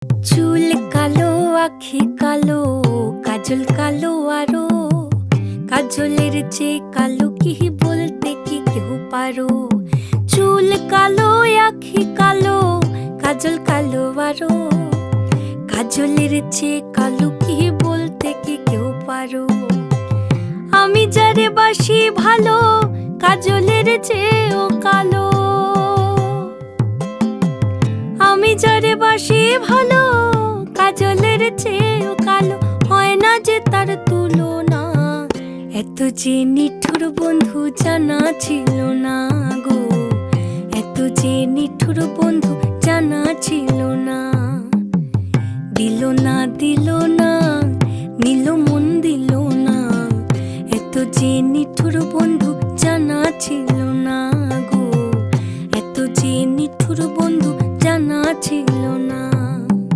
চুল কালো, আখি কালো, কাজল কালো আরো। কাজলের চেয়ে কালো কি বলতে কি কেউ পারো? চুল কালো, আখি কালো, কাজল কালো আরো। কাজলের চেয়ে কালো কি বলতে কি কেউ পারো? আমি যারে বাসি ভালো, কাজলের চেয়েও কালো। আমি যারে বাসি ভালো, কাজলের চেয়েও কালো। হয় না যে তার তুলনা, এত যে নিঠুর বন্ধু জানা ছিল না গো। এত যে নিঠুর বন্ধু জানা ছিল না। দিল না দিল না, নিল মন দিল না। এত যে নিঠুর বন্ধু জানা ছিল না গো। এত যে নিঠুর বন্ধু জানা ছিল না।